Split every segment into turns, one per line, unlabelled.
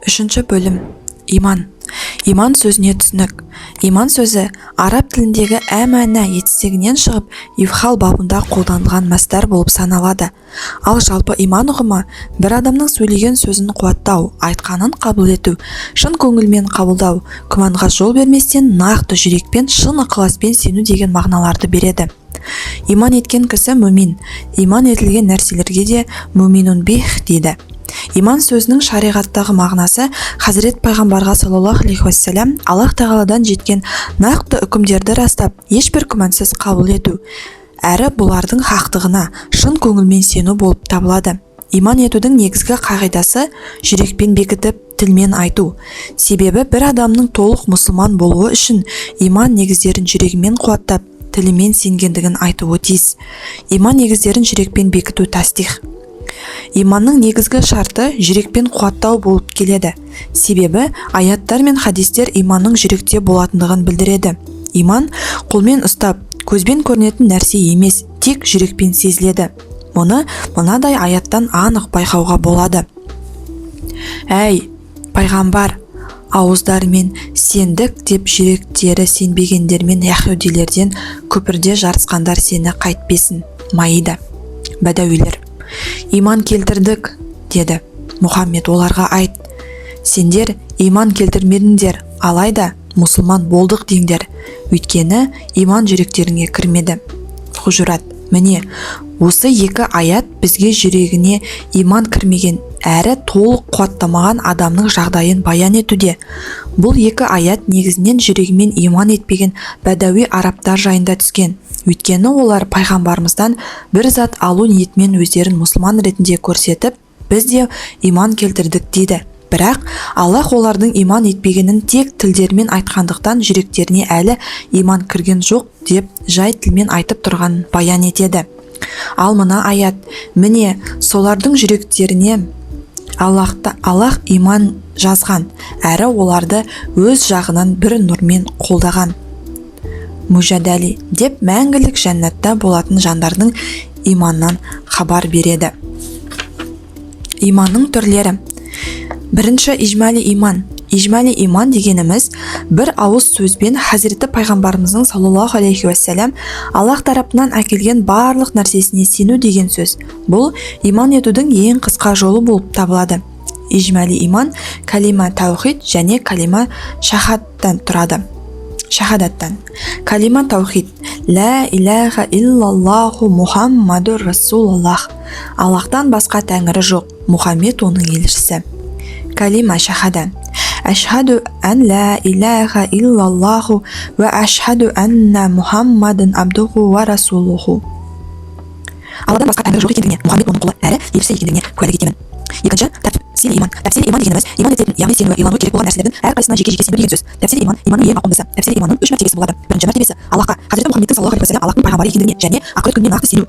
Үшінші бөлім. Иман. Иман сөзіне түсінік. Иман сөзі араб тіліндегі әмәнә етістігінен шығып, ифхал бабында қолданылған мастар болып саналады. Ал жалпы иман ұғымы бір адамның сөйлеген сөзін қуаттау, айтқанын қабыл ету, шын көңілмен қабылдау, күмәнға жол берместен нақты жүрекпен, шын ықыласпен сену деген мағыналарды береді. Иман еткен кісі мүмин. Иман етілген нәрселерге де мүминун бих дейді. Иман сөзінің шариғаттағы мағынасы Хазірет пайғамбарға саллаллаху алейхи уассалам Аллах тағаладан жеткен нақты үкімдерді растап, ешбір күмәнсіз қабыл ету, әрі бұлардың хақтығына шын көңілмен сену болып табылады. Иман етудің негізгі қағидасы жүрекпен бекітіп, тілмен айту. Себебі бір адамның толық мұсылман болуы үшін иман негіздерін жүрегімен қуаттап, тілімен сенгендігін айтуы тиіс. Иман негіздерін жүрекпен бекіту тастих. Иманның негізгі шарты жүрекпен қуаттау болып келеді. Себебі аяттар мен хадистер иманның жүректе болатындығын білдіреді. Иман қолмен ұстап, көзбен көрінетін нәрсе емес, тек жүрекпен сезіледі. Мұны мынадай аяттан анық байқауға болады. Әй, пайғамбар, ауыздарымен сендік деп жүректері сенбегендермен яһудилерден көпірде жарысқандар сені қайтпесін. Маида. Бәдәуилер. Иман келтірдік, деді. Мұхаммед оларға айт, сендер иман келтірмедіңдер, алайда мұсылман болдық деңдер. Өйткені иман жүректеріңе кірмеді. Хужурат. Міне, осы екі аят бізге жүрегіне иман кірмеген әрі толық қуаттамаған адамның жағдайын баян етуде. Бұл екі аят негізінен жүрегімен иман етпеген бәдәуи арабтар жайында түскен. Өйткені олар пайғамбарымыздан бір зат алу ниетімен өздерін мұсылман ретінде көрсетіп, біз де иман келтірдік дейді. Бірақ Аллах олардың иман етпегенін тек тілдермен айтқандықтан жүректеріне әлі иман кірген жоқ деп жай тілмен айтып тұрғанын баян етеді. Ал мына аят, міне солардың жүректеріне Аллах иман жазған, әрі оларды өз жағынан бір нұрмен қолдаған. Мужадали деп мәңгілік жәннатта болатын жандардың иманнан хабар береді. Иманның түрлері. Бірінші ижмали иман. Ижмали иман дегеніміз бір ауыз сөзбен Хазіреті пайғамбарымыздың саллаллаху алейхи уассалам Аллах тарапынан әкелген барлық нәрсесіне сену деген сөз. Бұл иман етудің ең қысқа жолы болып табылады. Ижмали иман калима таухид және калима шахадаттан тұрады. Шахадаттан. Калима таухид. Ла илаха иллаллаху Мухаммадур Расулаллах. Аллахтан басқа тәңірі жоқ. Мұхаммед оның елшісі. Калима шахадан. Ашхаду ан ла илаха иллаллаху ва ашхаду анна Мухаммадын абдуху ва расулуху. Алладан басқа тәңірі жоқ екендігіне, Мұхаммед оның құлы әрі елшісі екендігіне куәлік етемін. Екінші, тәфсил иман. Тәфсил иман дегеніміз иман ететін, яғни сенуі, илануы керек болған нәрселердің әрқайсысына жеке-жеке сену деген сөз. Тәфсил иманның ең ауқымдысы. Тәфсил иманның 3 мәртебесі болады. Бірінші мәртебесі Аллахқа, Хазіреті Мұхаммедтің саллаллаху алейхи уассалам Аллахтың пайғамбары екендігіне және ақырет күніне нақты сену.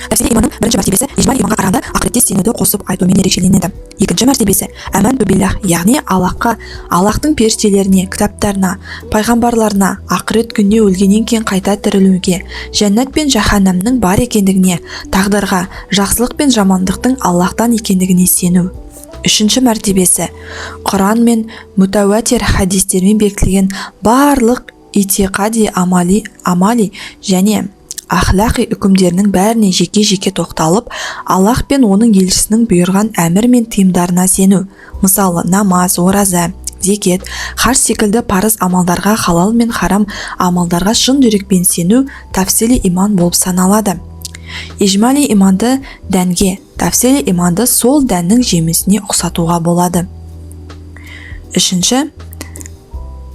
Тәфсил иманның бірінші мәртебесі ижмали иманға қарағанда ақыретте сенуді қосып айтумен ерекшеленеді. Екінші мәртебесі әмәнту биллах, яғни Аллахқа, Аллахтың періштелеріне, кітаптарына, пайғамбарларына, ақырет күніне өлгеннен кейін қайта тірілуге, жәннат пен жаһаннамның бар екендігіне, тағдырға, жақсылық пен жамандықтың Аллахтан екендігіне сену. Үшінші мәртебесі Құран мен мутауатир хадистермен бекітілген барлық итиқади амали және ахлақи үкімдерінің бәріне жеке-жеке тоқталып, Аллах пен оның елшісінің бұйырған әмір мен тыйымдарына сену. Мысалы, намаз, ораза, зекет, хаж секілді парыз амалдарға, халал мен харам амалдарға шын жүрекпен сену тәфсили иман болып саналады. Ижмали иманды дәнге, тәфсили иманды сол дәннің жемісіне ұқсатуға болады. Үшінші,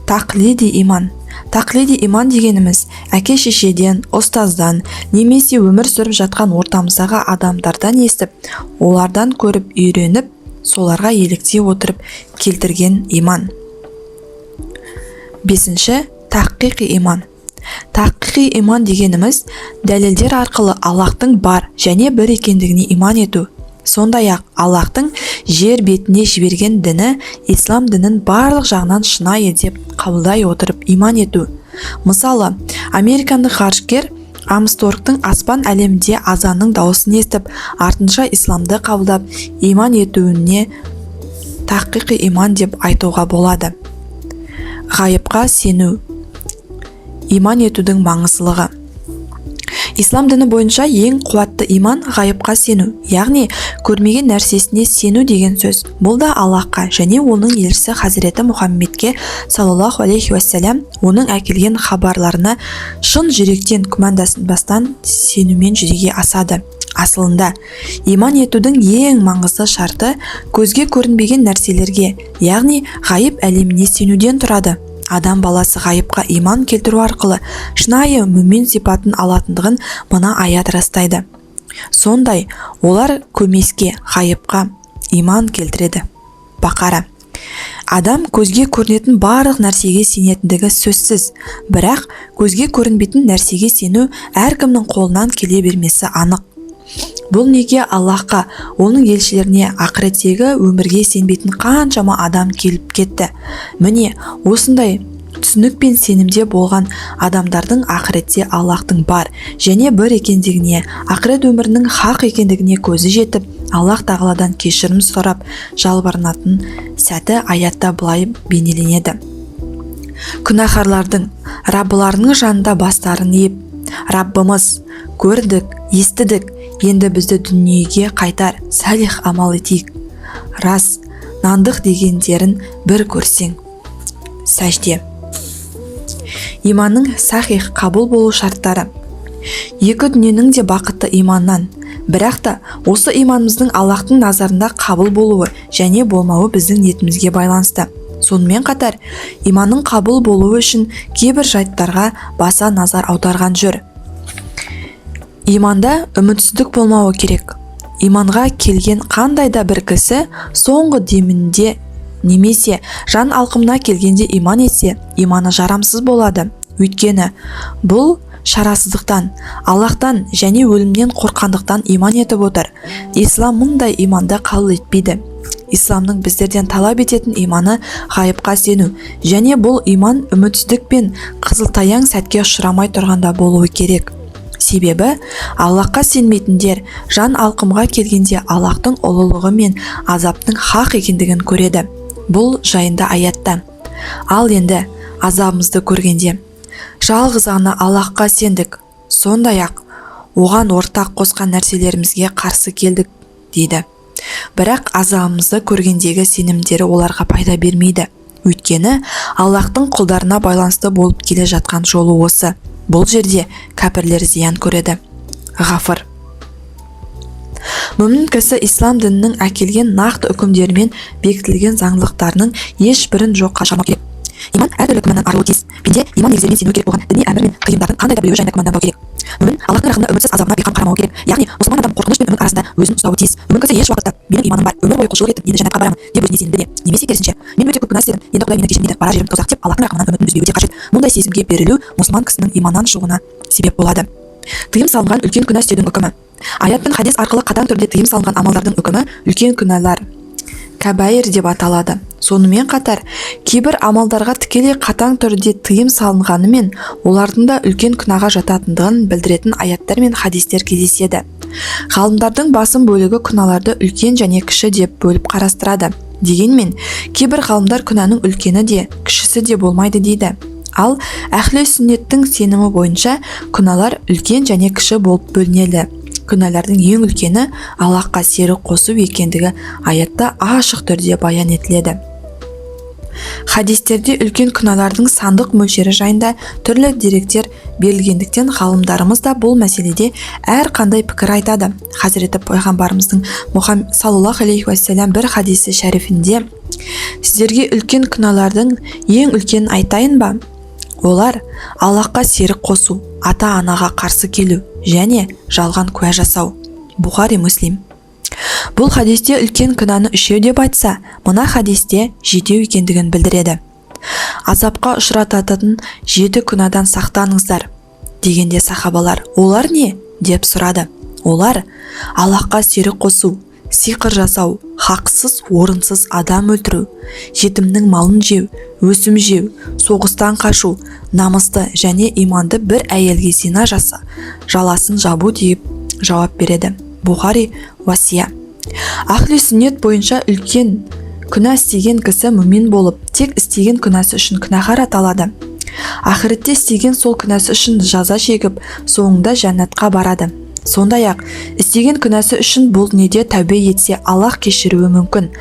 тақлиди иман. Тақлиди иман дегеніміз әке-шешеден, ұстаздан, немесе өмір сүріп жатқан ортамыздағы адамдардан естіп, олардан көріп үйреніп, соларға еліктей отырып келтірген иман. Бесінші, тақиқи иман. Тақиқи иман дегеніміз дәлелдер арқылы Аллахтың бар және бір екендігіне иман ету. Сондай-ақ Аллахтың жер бетіне жіберген діні ислам дінін барлық жағынан шынайы деп қабылдай отырып иман ету. Мысалы, американдық ғарышкер Армстронгтың аспан әлемінде азанның дауысын естіп, артынша исламды қабылдап иман етуіне тақиқи иман деп айтуға болады. Ғайыпқа сену. Иман етудің маңыздылығы. Ислам діні бойынша ең қуатты иман ғайыпқа сену, яғни көрмеген нәрсесіне сену деген сөз. Бұл да Аллахқа және оның елшісі Хазіреті Мұхаммедке саллаллаху алейхи уассалям оның әкелген хабарларына шын жүректен күмәндаспастан сенумен жүзеге асады. Асылында, иман етудің ең маңызды шарты көзге көрінбеген нәрселерге, яғни ғайып әлеміне сенуден тұрады. Адам баласы ғайыпқа иман келтіру арқылы шынайы мүмин сипатын алатындығын мына аят растайды. Сондай, олар көмеске, ғайыпқа иман келтіреді. Бақара. Адам көзге көрінетін барлық нәрсеге сенетіндігі сөзсіз, бірақ көзге көрінбейтін нәрсеге сену әркімнің қолынан келе бермесі анық. Бұл неге Аллахқа, оның елшілеріне, ақыреттегі өмірге сенбейтін қаншама адам келіп кетті. Міне, осындай түсінік пен сенімде болған адамдардың ақыретте Аллахтың бар және бір екендігіне, ақырет өмірінің хақ екендігіне көзі жетіп, Аллах тағаладан кешірім сұрап жалбарынатын сәті аятта былай бейнеленеді. Күнәһарлардың Раббыларының жанында бастарын иіп, Раббымыз, көрдік, естідік, енді бізді дүниеге қайтар, сәлих амал етейік. Рас, нандық дегендерін бір көрсең. Сәжде. Иманның сахих қабыл болу шарттары. Екі дүниенің де бақытты иманнан, бірақ та осы иманымыздың Аллахтың назарында қабыл болуы және болмауы біздің ниетімізге байланысты. Сонымен қатар, иманның қабыл болуы үшін кейбір жайттарға баса назар аударған жөн. Иманда үмітсіздік болмауы керек. Иманға келген қандай да бір кісі соңғы демінде немесе жан алқымына келгенде иман етсе, иманы жарамсыз болады. Өйткені бұл шарасыздықтан, Аллахтан және өлімнен қорққандықтан иман етіп отыр. Ислам мұндай иманды қабыл етпейді. Исламның біздерден талап ететін иманы ғайыпқа сену, және бұл иман үмітсіздік пен қызылтаяң сәтке ұшырамай тұрғанда болуы керек. Себебі, Аллахқа сенбейтіндер жан алқымға келгенде Аллахтың ұлылығы мен азаптың хақ екендігін көреді. Бұл жайында аятта. Ал енді азабымызды көргенде, жалғыз ғана Аллахқа сендік, сондай-ақ оған ортақ қосқан нәрселерімізге қарсы келдік, дейді. Бірақ азабымызды көргендегі сенімдері оларға пайда бермейді. Өйткені Аллахтың құлдарына байланысты болып келе жатқан жолы осы. Бұл жерде кәпірлер зиян көреді. Ғафыр. Мүмін кісі ислам дінінің әкелген нақты үкімдерімен бекітілген заңдылықтарының ешбірін жоққа шығармау керек. Иман әртүрлі күмәннан арылуы тиіс. Пенде иман негіздерімен сену керек болған діни әмір мен қиындардың қандай да біреуі жайында күмәнданбау керек. Мүмін Аллахтың рақымында үмітсіз азабына бейқам қарамауы керек. Яғни мұсылман адам қорқыныш пен үміт арасында өзін ұстауы тиіс. Мүмін кісі еш уақытта менің иманым бар, өмір бойы құлшылық етіп енді жәннатқа барамын деп өзіне сенімді ме? Немесе керісінше, мен өте көп күнә істедім, енді Құдай мені кешірмейді, барар жерім тозақ деп Аллахтың рақымынан үмітін үзбеуі де қажет. Мұндай сезімге берілу мұсылман кісінің иманнан шығуына себеп болады. Тыйым салынған үлкен күнә істеудің үкімі. Аят пен хадис арқылы қатаң түрде тыйым салынған амалдардың үкімі үлкен күнәлар, кәбәйір деп аталады. Сонымен қатар, кейбір амалдарға тікелей қатаң түрде тыйым салынғанымен, олардың да үлкен күнәға жататындығын білдіретін аяттар мен хадистер кездеседі. Ғалымдардың басым бөлігі күнәларды үлкен және кіші деп бөліп қарастырады. Дегенмен, кейбір ғалымдар күнәнің үлкені де, кішісі де болмайды дейді. Ал әхлі сүннеттің сенімі бойынша күнәлар үлкен және кіші болып бөлінеді. Күнәлардың ең үлкені Аллахқа серік қосу екендігі аятта ашық түрде баян етіледі. Хадистерде үлкен күнәлардың сандық мөлшері жайында түрлі деректер берілгендіктен ғалымдарымыз да бұл мәселеде әр қандай пікір айтады. Хазіреті пайғамбарымыздың Мұхаммед саллаллаху алейхи уассалям бір хадисі шәрифінде: сіздерге үлкен күнәлардың ең үлкенін айтайын ба? Олар Аллахқа серік қосу, ата-анаға қарсы келу және жалған куә жасау. Бұхари, Муслим. Бұл хадисте үлкен күнәні үшеу деп айтса, мына хадисте жетеу екендігін білдіреді. Азапқа ұшырататын 7 күнәдан сақтаныңыздар дегенде сахабалар, олар не? деп сұрады. Олар Аллахқа серік қосу, сиқыр жасау, хақсыз орынсыз адам өлтіру, жетімнің малын жеу, өсім жеу, соғыстан қашу, намысты және иманды бір әйелге зина жаласын жабу деп жауап береді. Бұхари, Уасия. Ахли сүннет бойынша үлкен күнә істеген кісі мүмин болып, тек істеген күнәсі үшін күнәһар аталады. Ақыретте істеген сол күнәсі үшін жаза шегіп, соңында жәннатқа барады. Сондай-ақ, істеген күнәсі үшін бұл дүниеде тәубе етсе, Аллах кешіруі мүмкін,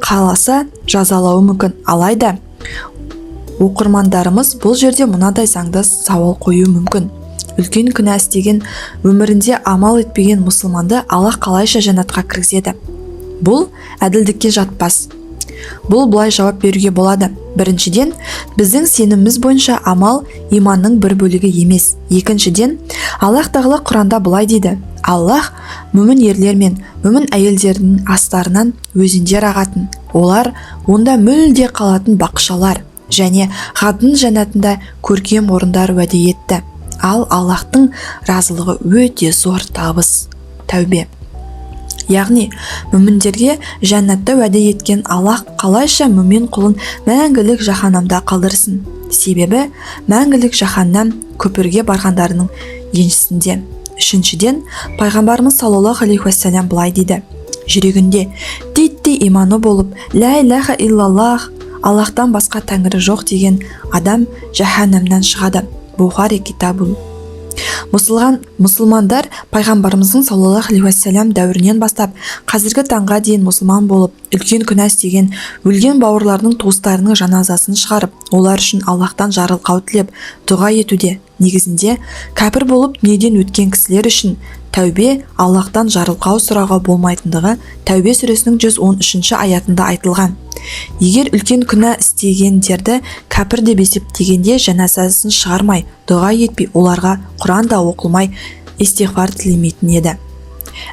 қаласа жазалауы мүмкін. Алайда, оқырмандарымыз бұл жерде мынадай заңды сауал қою мүмкін. Үлкен күнә істеген, өмірінде амал етпеген мұсылманды Аллах қалайша жәннатқа кіргізеді? Бұл әділдікке жатпас. Бұл былай жауап беруге болады. Біріншіден, біздің сеніміміз бойынша амал иманның бір бөлігі емес. Екіншіден, Аллах тағала Құранда былай дейді: Аллах мүмін ерлер мен мүмін әйелдердің астарынан өзендер ағатын. Олар онда мүлде қалатын бақшалар және ғадн жәннатында көркем орындар уәде етті. Ал Аллахтың разылығы өте зор табыс. Тәубе. Яғни, мүміндерге жәннатта уәде еткен Аллах қалайша мүмин құлын мәңгілік жаһаннамда қалдырсын? Себебі, мәңгілік жаһаннам көпірге барғандарының еншісінде. Үшіншіден, пайғамбарымыз саллаллаху алейхи уассалам былай дейді: жүрегінде титтей иманы болып, ла илаха иллаллах, Аллахтан басқа тәңірі жоқ деген адам жаһаннамнан шығады. Бухари китабул. Мұсылмандар пайғамбарымыздың саллаллаху алейхи уассалам дәуірінен бастап қазіргі таңға дейін мұсылман болып, үлкен күнә істеген өлген бауырларының туыстарының жаназасын шығарып, олар үшін Аллахтан жарылқау тілеп дұға етуде. Негізінде, кәпір болып дүниеден өткен кісілер үшін тәубе Аллахтан жарылқау сұрауға болмайтындығы Тәубе сүресінің 113 аятында айтылған. Егер үлкен күнә істегендерді кәпір деп есептегенде жаназасын шығармай, дұға етпей, оларға Құран да оқылмай, истиғфар тілемейтін еді.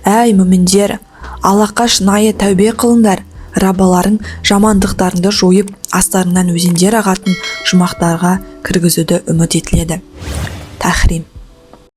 Әй мүміндер, Аллахқа шынайы тәубе қылыңдар. Раббаларың жамандықтарыңды жойып, астарыңнан өзендер ағатын жұмақтарға кіргізуді үміт етіледі. Тахрим.